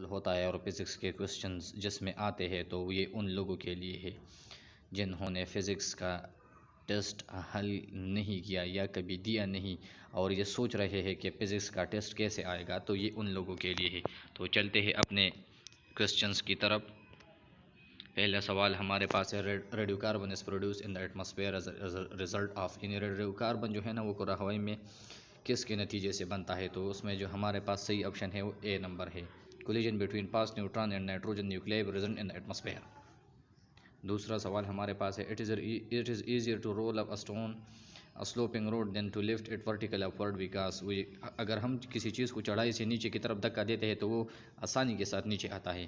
ہوتا ہے اور فزکس کے کوشچنز جس میں آتے ہیں تو یہ ان لوگوں کے لیے ہے جنہوں نے فزکس کا ٹیسٹ حل نہیں کیا یا کبھی دیا نہیں اور یہ سوچ رہے ہیں کہ فزکس کا ٹیسٹ کیسے آئے گا، تو یہ ان لوگوں کے لیے ہے۔ تو چلتے ہیں اپنے کوشچنز کی طرف۔ پہلا سوال ہمارے پاس ہے، radio carbon is produce in the atmosphere as result of, یعنی ریڈیو کاربن جو ہے نا وہ کرہ ہوائی میں کس کے نتیجے سے بنتا ہے؟ تو اس میں جو ہمارے پاس صحیح آپشن ہے وہ اے نمبر ہے، collision between pass neutron and nitrogen nuclei present in the atmosphere. دوسرا سوال ہمارے پاس ہے، it is easier to roll up stone sloping road than to lift it vertical upward because, اگر ہم کسی چیز کو چڑھائی سے نیچے کی طرف دھکا دیتے ہیں تو وہ آسانی کے ساتھ نیچے آتا ہے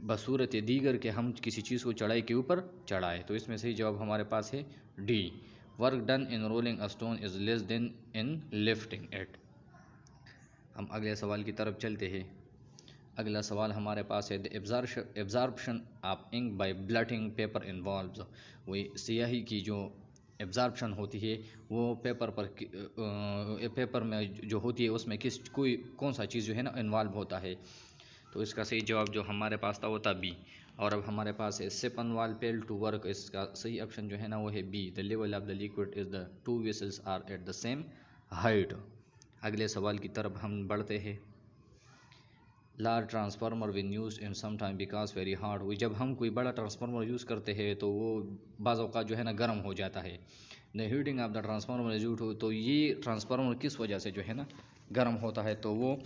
بصورت دیگر کہ ہم کسی چیز کو چڑھائی کے اوپر چڑھائے۔ تو اس میں صحیح جواب ہمارے پاس ہے D, work done in rolling a stone is less than in lifting it. ہم اگلے سوال کی طرف چلتے ہیں۔ اگلا سوال ہمارے پاس ہے، absorption of ink by blotting paper involves, وہی سیاہی کی جو ایبزارپشن ہوتی ہے وہ پیپر میں جو ہوتی ہے اس میں کون سا چیز جو ہے نا انوالو ہوتا ہے؟ تو اس کا صحیح جواب جو ہمارے پاس تھا وہ تھا بی۔ اور اب ہمارے پاس ہے سپن وال پیل ٹو ورک، اس کا صحیح آپشن جو ہے نا وہ ہے B, the level of the liquid is the two vessels are at the same height. اگلے سوال کی طرف ہم بڑھتے ہیں۔ Large transformer when used in some time because very hard, جب ہم کوئی بڑا ٹرانسفارمر یوز کرتے ہیں تو وہ بعض اوقات جو ہے نا گرم ہو جاتا ہے۔ The heating of the transformer is due to, تو یہ ٹرانسفارمر کس وجہ سے جو ہے نا گرم ہوتا ہے؟ تو وہ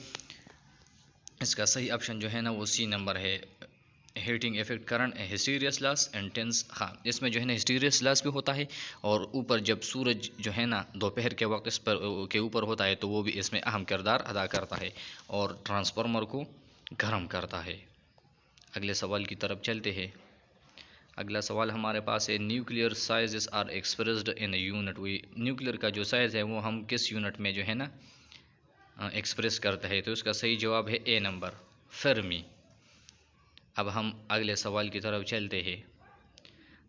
اس کا صحیح آپشن جو ہے نا وہ سی نمبر ہے، ہیٹنگ افیکٹ کرنٹ ہسٹیریس لاس انٹینس۔ ہاں اس میں جو ہے نا ہسٹیریس لاس بھی ہوتا ہے اور اوپر جب سورج جو ہے نا دوپہر کے وقت اس پر کے اوپر ہوتا ہے تو وہ بھی اس میں اہم کردار ادا کرتا ہے اور ٹرانسفارمر کو گرم کرتا ہے۔ اگلے سوال کی طرف چلتے ہیں۔ اگلا سوال ہمارے پاس ہے، nuclear sizes are expressed in unit, nuclear کا جو سائز ہے وہ ہم کس یونٹ میں جو ہے نا ایکسپریس کرتا ہے؟ تو اس کا صحیح جواب ہے اے نمبر، فرمی۔ اب ہم اگلے سوال کی طرف چلتے ہیں۔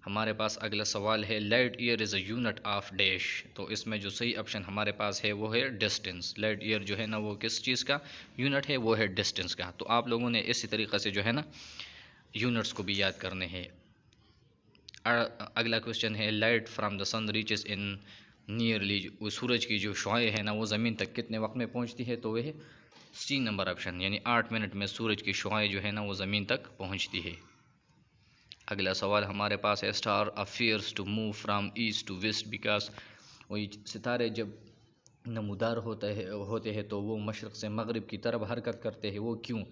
ہمارے پاس اگلا سوال ہے، light year is a unit of dash, تو اس میں جو صحیح آپشن ہمارے پاس ہے وہ ہے ڈسٹینس۔ لائٹ ایئر جو ہے نا وہ کس چیز کا یونٹ ہے؟ وہ ہے ڈسٹینس کا۔ تو آپ لوگوں نے اسی طریقے سے جو ہے نا یونٹس کو بھی یاد کرنے ہیں۔ اگلا کوشچن ہے، light from the sun reaches in nearly, وہ سورج کی جو شعاعیں ہیں نا وہ زمین تک کتنے وقت میں پہنچتی ہے؟ تو وہ ہے سی نمبر آپشن، یعنی 8 منٹ میں سورج کی شعاعیں جو ہے نا وہ زمین تک پہنچتی ہے۔ اگلا سوال ہمارے پاس ہے، star appears to move from east to west because, وہی ستارے جب نمودار ہوتے ہیں تو وہ مشرق سے مغرب کی طرف حرکت کرتے ہیں، وہ کیوں؟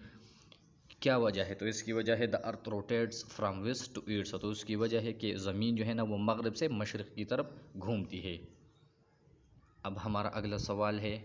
کیا وجہ ہے؟ تو اس کی وجہ ہے the earth rotates from west to east, تو اس کی وجہ ہے کہ زمین جو ہے نا وہ مغرب سے مشرق کی طرف گھومتی ہے۔ اب ہمارا اگلا سوال ہے،